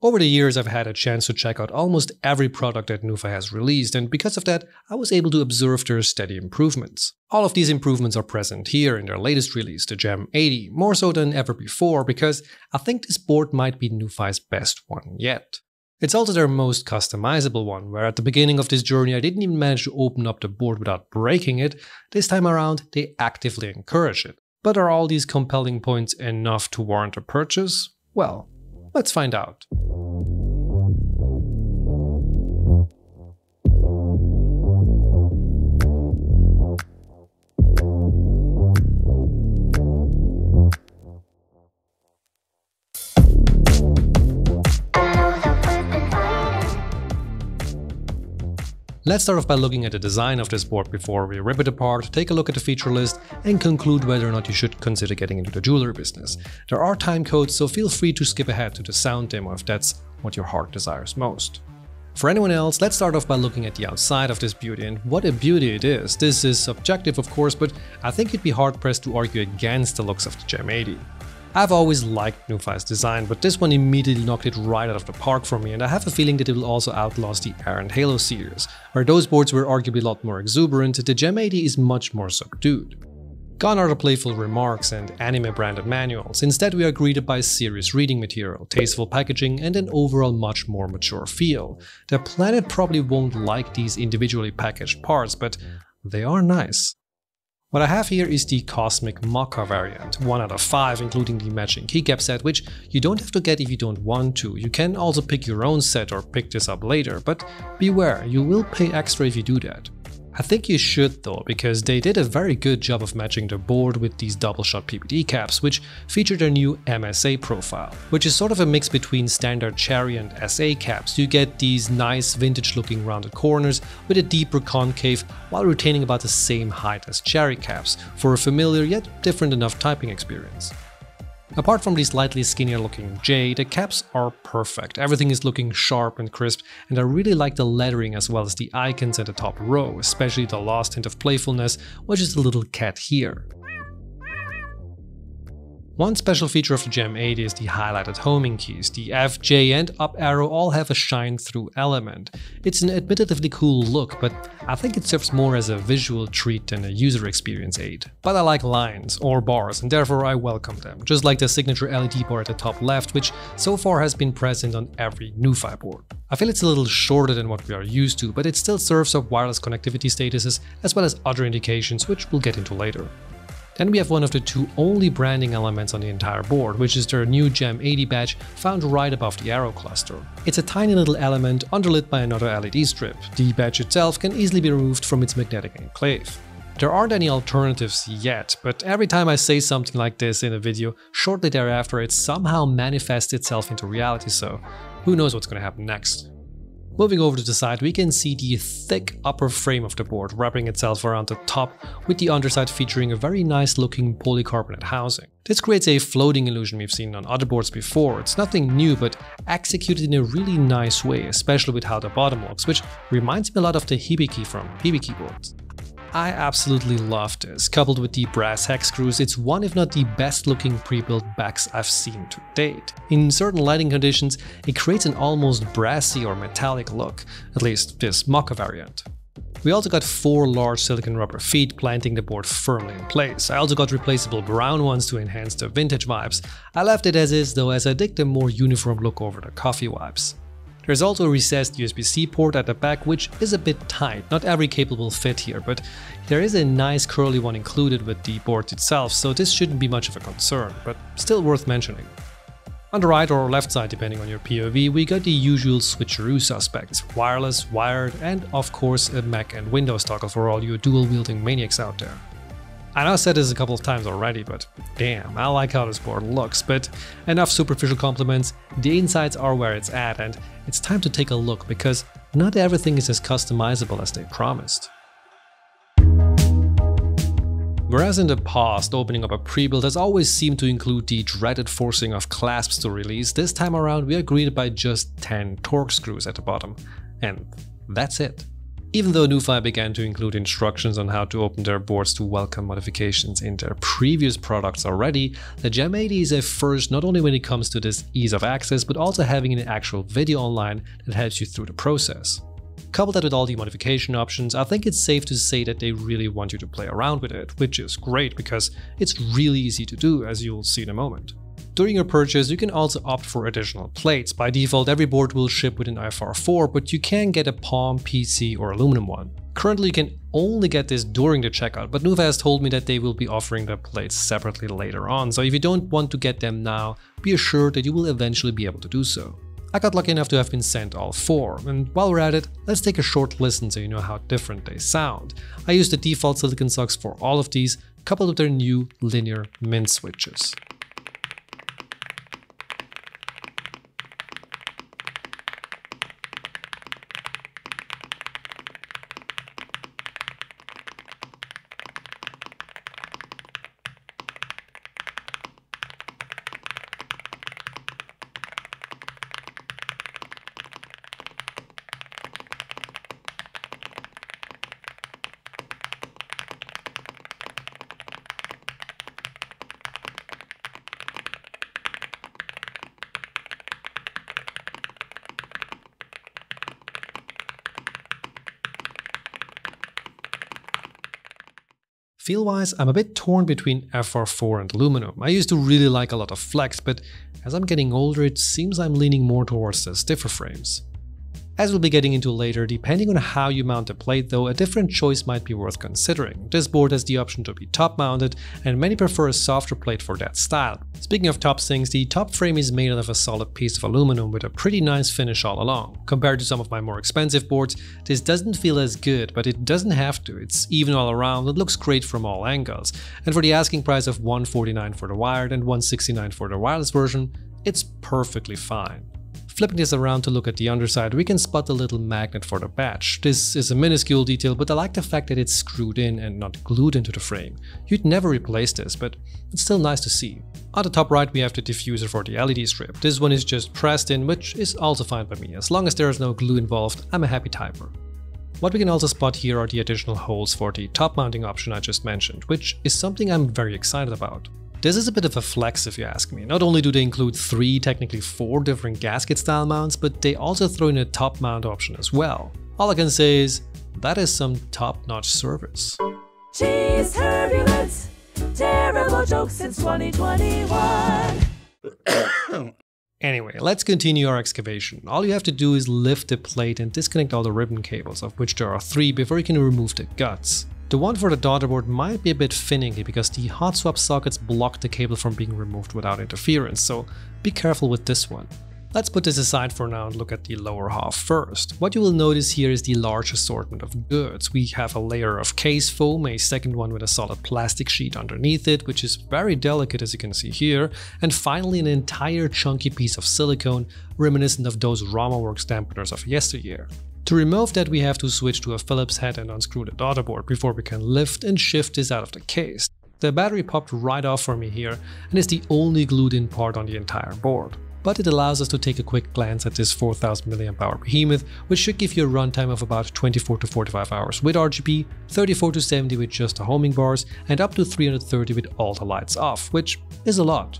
Over the years, I've had a chance to check out almost every product that NuPhy has released, and because of that, I was able to observe their steady improvements. All of these improvements are present here in their latest release, the Gem80, more so than ever before, because I think this board might be NuPhy's best one yet. It's also their most customizable one, where at the beginning of this journey I didn't even manage to open up the board without breaking it. This time around, they actively encourage it. But are all these compelling points enough to warrant a purchase? Well, let's find out. Let's start off by looking at the design of this board before we rip it apart, take a look at the feature list, and conclude whether or not you should consider getting into the jewelry business. There are time codes, so feel free to skip ahead to the sound demo if that's what your heart desires most. For anyone else, let's start off by looking at the outside of this beauty, and what a beauty it is. This is subjective of course, but I think you'd be hard pressed to argue against the looks of the Gem80. I've always liked NuPhy's design, but this one immediately knocked it right out of the park for me, and I have a feeling that it will also outlast the Air and Halo series. Where those boards were arguably a lot more exuberant, the Gem80 is much more subdued. Gone are the playful remarks and anime-branded manuals. Instead, we are greeted by serious reading material, tasteful packaging, and an overall much more mature feel. The planet probably won't like these individually packaged parts, but they are nice. What I have here is the Cosmic Mocha variant, 1 out of 5, including the matching keycap set, which you don't have to get if you don't want to. You can also pick your own set or pick this up later, but beware, you will pay extra if you do that. I think you should though, because they did a very good job of matching the board with these double-shot PPD caps, which feature their new MSA profile, which is sort of a mix between standard Cherry and SA caps. You get these nice vintage-looking rounded corners with a deeper concave while retaining about the same height as Cherry caps for a familiar yet different enough typing experience. Apart from the slightly skinnier looking J, the caps are perfect. Everything is looking sharp and crisp, and I really like the lettering as well as the icons at the top row, especially the last hint of playfulness, which is the little cat here. One special feature of the Gem80 is the highlighted homing keys. The F, J and up arrow all have a shine-through element. It's an admittedly cool look, but I think it serves more as a visual treat than a user experience aid. But I like lines or bars, and therefore I welcome them, just like the signature LED bar at the top left, which so far has been present on every NuPhy board. I feel it's a little shorter than what we are used to, but it still serves up wireless connectivity statuses as well as other indications, which we'll get into later. Then we have one of the two only branding elements on the entire board, which is their new Gem80 badge found right above the arrow cluster. It's a tiny little element underlit by another LED strip. The badge itself can easily be removed from its magnetic enclave. There aren't any alternatives yet, but every time I say something like this in a video, shortly thereafter it somehow manifests itself into reality, so who knows what's gonna happen next. Moving over to the side, we can see the thick upper frame of the board wrapping itself around the top, with the underside featuring a very nice looking polycarbonate housing. This creates a floating illusion we've seen on other boards before. It's nothing new, but executed in a really nice way, especially with how the bottom looks, which reminds me a lot of the Hibiki from Hibiki boards. I absolutely love this. Coupled with the brass hex screws, it's one if not the best looking pre-built backs I've seen to date. In certain lighting conditions, it creates an almost brassy or metallic look, at least this Mocha variant. We also got 4 large silicone rubber feet planting the board firmly in place. I also got replaceable brown ones to enhance the vintage vibes. I left it as is though, as I dig the more uniform look over the coffee vibes. There's also a recessed USB-C port at the back, which is a bit tight. Not every cable will fit here, but there is a nice curly one included with the board itself, so this shouldn't be much of a concern, but still worth mentioning. On the right or left side, depending on your POV, we got the usual switcheroo suspects: wireless, wired, and of course a Mac and Windows toggle for all you dual-wielding maniacs out there. I know I said this a couple of times already, but damn, I like how this board looks. But enough superficial compliments, the insides are where it's at, and it's time to take a look, because not everything is as customizable as they promised. Whereas in the past, opening up a pre-build has always seemed to include the dreaded forcing of clasps to release, this time around we are greeted by just 10 Torx screws at the bottom. And that's it. Even though NuPhy began to include instructions on how to open their boards to welcome modifications in their previous products already, the Gem80 is a first not only when it comes to this ease of access, but also having an actual video online that helps you through the process. Couple that with all the modification options, I think it's safe to say that they really want you to play around with it, which is great because it's really easy to do, as you'll see in a moment. During your purchase, you can also opt for additional plates. By default, every board will ship with an FR4, but you can get a palm, PC, or aluminum one. Currently, you can only get this during the checkout, but NuPhy has told me that they will be offering the plates separately later on, so if you don't want to get them now, be assured that you will eventually be able to do so. I got lucky enough to have been sent all 4, and while we're at it, let's take a short listen so you know how different they sound. I used the default silicon socks for all of these, coupled with their new linear mint switches. Feel-wise, I'm a bit torn between FR4 and aluminum. I used to really like a lot of flex, but as I'm getting older, it seems I'm leaning more towards the stiffer frames. As we'll be getting into later, depending on how you mount the plate though, a different choice might be worth considering. This board has the option to be top mounted, and many prefer a softer plate for that style. Speaking of top things, the top frame is made out of a solid piece of aluminum with a pretty nice finish all along. Compared to some of my more expensive boards, this doesn't feel as good, but it doesn't have to. It's even all around, it looks great from all angles. And for the asking price of $149 for the wired and $169 for the wireless version, it's perfectly fine. Flipping this around to look at the underside, we can spot the little magnet for the badge. This is a minuscule detail, but I like the fact that it's screwed in and not glued into the frame. You'd never replace this, but it's still nice to see. On the top right, we have the diffuser for the LED strip. This one is just pressed in, which is also fine by me. As long as there is no glue involved, I'm a happy typer. What we can also spot here are the additional holes for the top mounting option I just mentioned, which is something I'm very excited about. This is a bit of a flex if you ask me. Not only do they include 3, technically 4 different gasket style mounts, but they also throw in a top mount option as well. All I can say is, that is some top-notch service. Cheese turbulence, terrible jokes since 2021. Anyway, let's continue our excavation. All you have to do is lift the plate and disconnect all the ribbon cables, of which there are 3, before you can remove the guts. The one for the daughterboard might be a bit finicky because the hot swap sockets block the cable from being removed without interference, so be careful with this one. Let's put this aside for now and look at the lower half first. What you will notice here is the large assortment of goods. We have a layer of case foam, a second one with a solid plastic sheet underneath it, which is very delicate as you can see here, and finally an entire chunky piece of silicone reminiscent of those RamaWorks dampeners of yesteryear. To remove that, we have to switch to a Phillips head and unscrew the daughterboard before we can lift and shift this out of the case. The battery popped right off for me here and is the only glued in part on the entire board. But it allows us to take a quick glance at this 4000 mAh behemoth, which should give you a runtime of about 24 to 45 hours with RGB, 34 to 70 with just the homing bars, and up to 330 with all the lights off, which is a lot.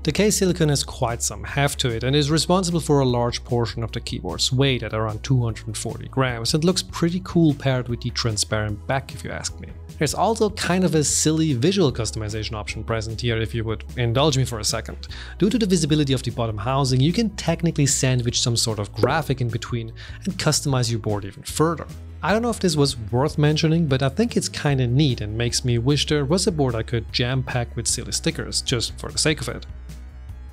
The case silicone has quite some heft to it and is responsible for a large portion of the keyboard's weight at around 240 grams and looks pretty cool paired with the transparent back if you ask me. There's also kind of a silly visual customization option present here if you would indulge me for a second. Due to the visibility of the bottom housing, you can technically sandwich some sort of graphic in between and customize your board even further. I don't know if this was worth mentioning, but I think it's kinda neat and makes me wish there was a board I could jam-pack with silly stickers, just for the sake of it.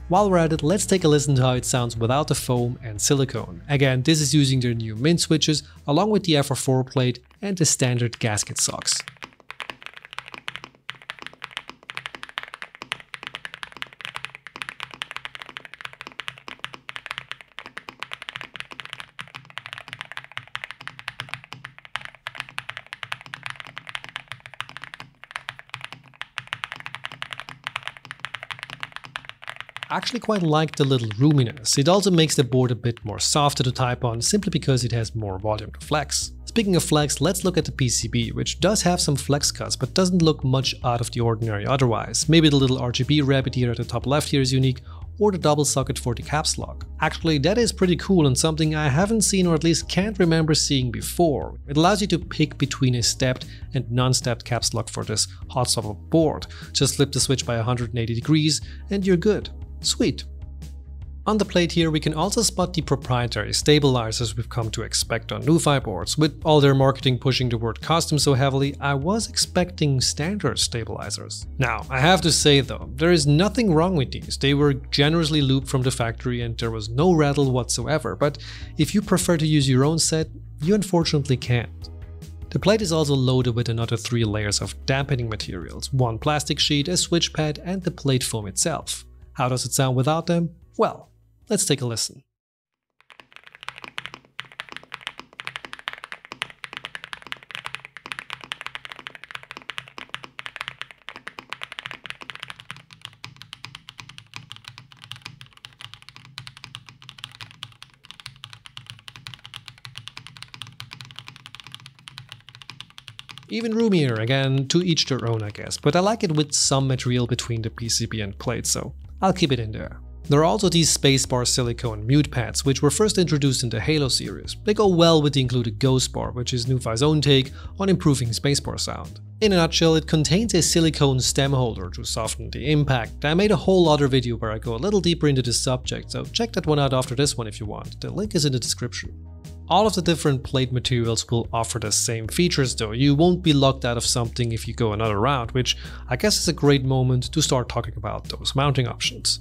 While we're at it, let's take a listen to how it sounds without the foam and silicone. Again, this is using their new mint switches, along with the FR4 plate and the standard gasket socks. I actually quite like the little roominess. It also makes the board a bit more softer to type on simply because it has more volume to flex. Speaking of flex, let's look at the PCB, which does have some flex cuts but doesn't look much out of the ordinary otherwise. Maybe the little RGB rabbit here at the top left here is unique, or the double socket for the caps lock. Actually, that is pretty cool and something I haven't seen or at least can't remember seeing before. It allows you to pick between a stepped and non-stepped caps lock for this hot swap board. Just flip the switch by 180 degrees and you're good. Sweet. On the plate here we can also spot the proprietary stabilizers we've come to expect on NuPhy boards. With all their marketing pushing the word custom so heavily, I was expecting standard stabilizers. Now, I have to say though, there is nothing wrong with these. They were generously looped from the factory and there was no rattle whatsoever, but if you prefer to use your own set, you unfortunately can't. The plate is also loaded with another 3 layers of dampening materials, 1 plastic sheet, a switch pad and the plate foam itself. How does it sound without them? Well, let's take a listen. Even roomier, again, to each their own I guess, but I like it with some material between the PCB and plate, so I'll keep it in there. There are also these spacebar silicone mute pads, which were first introduced in the Halo series. They go well with the included Ghost Bar, which is NuPhy's own take on improving spacebar sound. In a nutshell, it contains a silicone stem holder to soften the impact. I made a whole other video where I go a little deeper into this subject, so check that one out after this one if you want. The link is in the description. All of the different plate materials will offer the same features though. You won't be locked out of something if you go another route, which I guess is a great moment to start talking about those mounting options.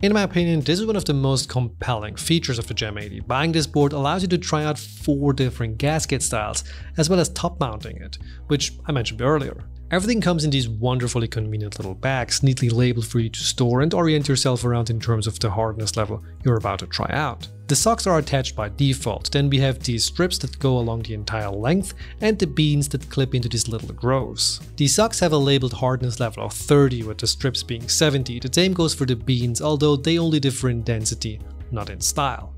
In my opinion, this is one of the most compelling features of the Gem80. Buying this board allows you to try out 4 different gasket styles, as well as top mounting it, which I mentioned earlier. Everything comes in these wonderfully convenient little bags, neatly labeled for you to store and orient yourself around in terms of the hardness level you're about to try out. The socks are attached by default, then we have these strips that go along the entire length and the beans that clip into these little grooves. These socks have a labeled hardness level of 30 with the strips being 70, the same goes for the beans, although they only differ in density, not in style.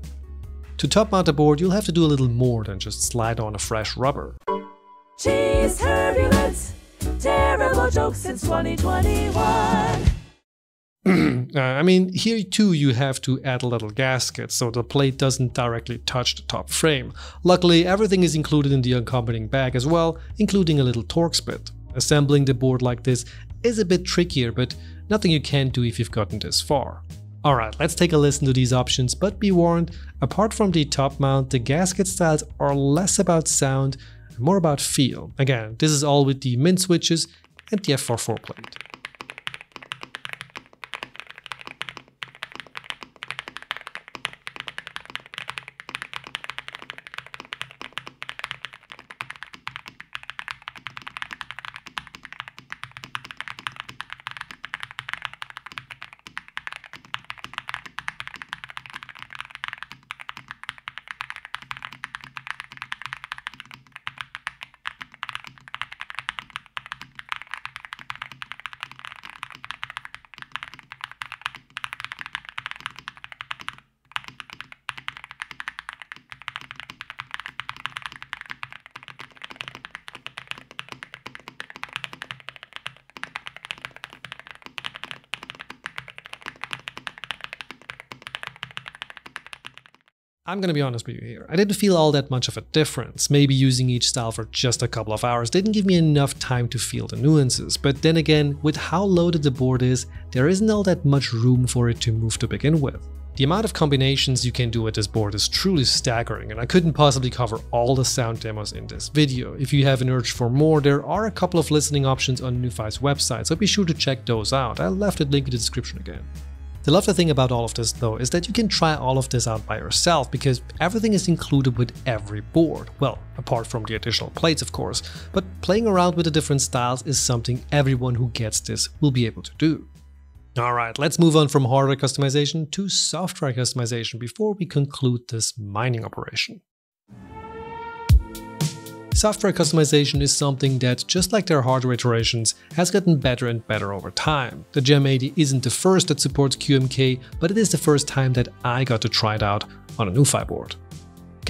To top mount the board you'll have to do a little more than just slide on a fresh rubber. Cheese turbulence, terrible jokes since 2021. I mean, here too you have to add a little gasket so the plate doesn't directly touch the top frame. Luckily, everything is included in the accompanying bag as well, including a little Torx bit. Assembling the board like this is a bit trickier, but nothing you can't do if you've gotten this far. Alright, let's take a listen to these options, but be warned, apart from the top mount, the gasket styles are less about sound and more about feel. Again, this is all with the mint switches and the F44 plate. I'm gonna be honest with you here, I didn't feel all that much of a difference. Maybe using each style for just a couple of hours didn't give me enough time to feel the nuances, but then again, with how loaded the board is, there isn't all that much room for it to move to begin with. The amount of combinations you can do with this board is truly staggering, and I couldn't possibly cover all the sound demos in this video. If you have an urge for more, there are a couple of listening options on NuPhy's website, so be sure to check those out. I left a link in the description again. The lovely thing about all of this though is that you can try all of this out by yourself because everything is included with every board. Well, apart from the additional plates of course, but playing around with the different styles is something everyone who gets this will be able to do. Alright, let's move on from hardware customization to software customization before we conclude this mining operation. Software customization is something that, just like their hardware iterations, has gotten better and better over time. The Gem80 isn't the first that supports QMK, but it is the first time that I got to try it out on a NuPhy board.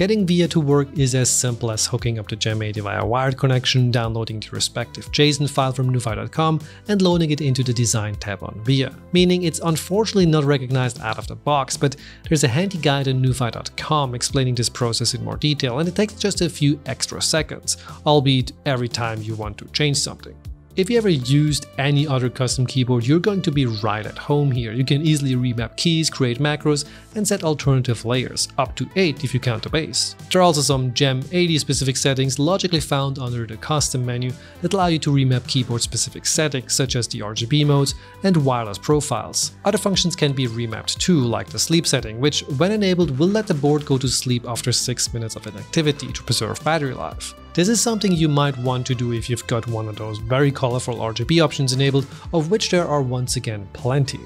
Getting VIA to work is as simple as hooking up the Gem80 via wired connection, downloading the respective JSON file from NuPhy.com and loading it into the Design tab on VIA. Meaning it's unfortunately not recognized out of the box, but there's a handy guide on NuPhy.com explaining this process in more detail, and it takes just a few extra seconds, albeit every time you want to change something. If you ever used any other custom keyboard, you're going to be right at home here. You can easily remap keys, create macros, and set alternative layers, up to 8 if you count the base. There are also some Gem80 specific settings logically found under the custom menu that allow you to remap keyboard specific settings such as the RGB modes and wireless profiles. Other functions can be remapped too, like the sleep setting, which when enabled will let the board go to sleep after 6 minutes of inactivity to preserve battery life. This is something you might want to do if you've got one of those very colorful RGB options enabled, of which there are once again plenty.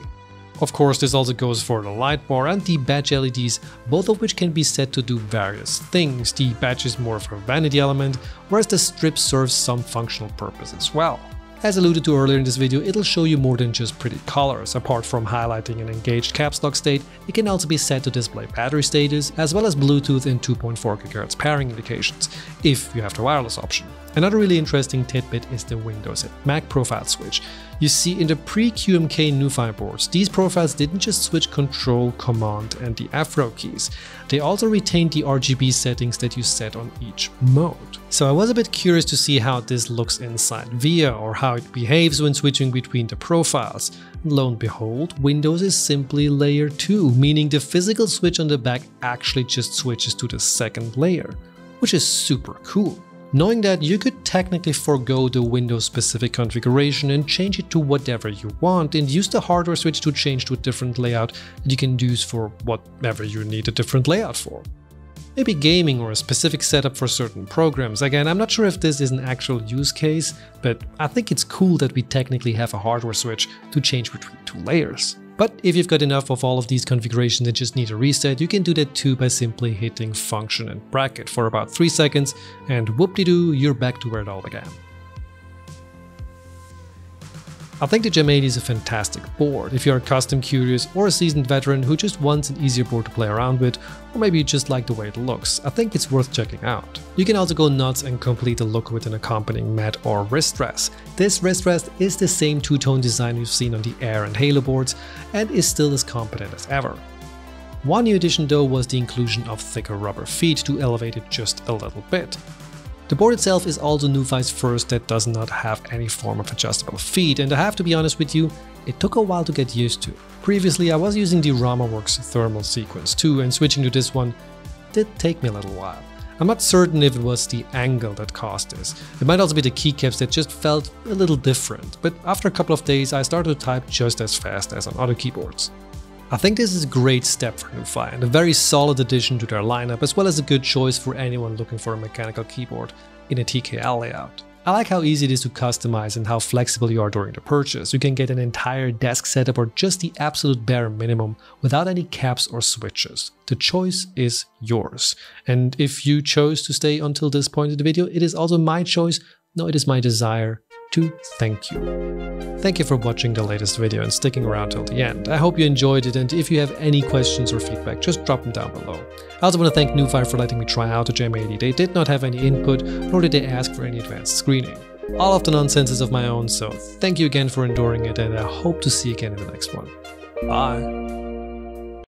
Of course, this also goes for the light bar and the badge LEDs, both of which can be set to do various things. The badge is more of a vanity element, whereas the strip serves some functional purpose as well. As alluded to earlier in this video, it'll show you more than just pretty colors. Apart from highlighting an engaged caps lock state, it can also be set to display battery status, as well as Bluetooth and 2.4 GHz pairing indications, if you have the wireless option. Another really interesting tidbit is the Windows and Mac profile switch. You see, in the pre-QMK NuPhy boards, these profiles didn't just switch Control, Command and the F row keys, they also retained the RGB settings that you set on each mode. So I was a bit curious to see how this looks inside VIA, or how it behaves when switching between the profiles. Lo and behold, Windows is simply layer 2, meaning the physical switch on the back actually just switches to the second layer, which is super cool. Knowing that, you could technically forgo the Windows-specific configuration and change it to whatever you want, and use the hardware switch to change to a different layout that you can use for whatever you need a different layout for. Maybe gaming or a specific setup for certain programs. Again, I'm not sure if this is an actual use case, but I think it's cool that we technically have a hardware switch to change between 2 layers. But if you've got enough of all of these configurations and just need a reset, you can do that too by simply hitting Function and Bracket for about 3 seconds, and whoop-de-doo, you're back to where it all began. I think the Gem80 is a fantastic board if you're a custom curious or a seasoned veteran who just wants an easier board to play around with, or maybe you just like the way it looks. I think it's worth checking out. You can also go nuts and complete the look with an accompanying mat or wrist rest. This wrist rest is the same two-tone design we've seen on the Air and Halo boards and is still as competent as ever. One new addition though was the inclusion of thicker rubber feet to elevate it just a little bit. The board itself is also NuPhy's first that does not have any form of adjustable feet, and I have to be honest with you, it took a while to get used to. Previously I was using the RamaWorks thermal sequence too, and switching to this one did take me a little while. I'm not certain if it was the angle that caused this. It might also be the keycaps that just felt a little different, but after a couple of days I started to type just as fast as on other keyboards. I think this is a great step for NuPhy and a very solid addition to their lineup, as well as a good choice for anyone looking for a mechanical keyboard in a TKL layout. I like how easy it is to customize and how flexible you are during the purchase. You can get an entire desk setup or just the absolute bare minimum without any caps or switches. The choice is yours. And if you chose to stay until this point in the video, it is also my choice. No, it is my desire to thank you. Thank you for watching the latest video and sticking around till the end. I hope you enjoyed it, and if you have any questions or feedback, just drop them down below. I also want to thank NuPhy for letting me try out the Gem80. They did not have any input, nor did they ask for any advanced screening. All of the nonsense is of my own, so thank you again for enduring it, and I hope to see you again in the next one. Bye!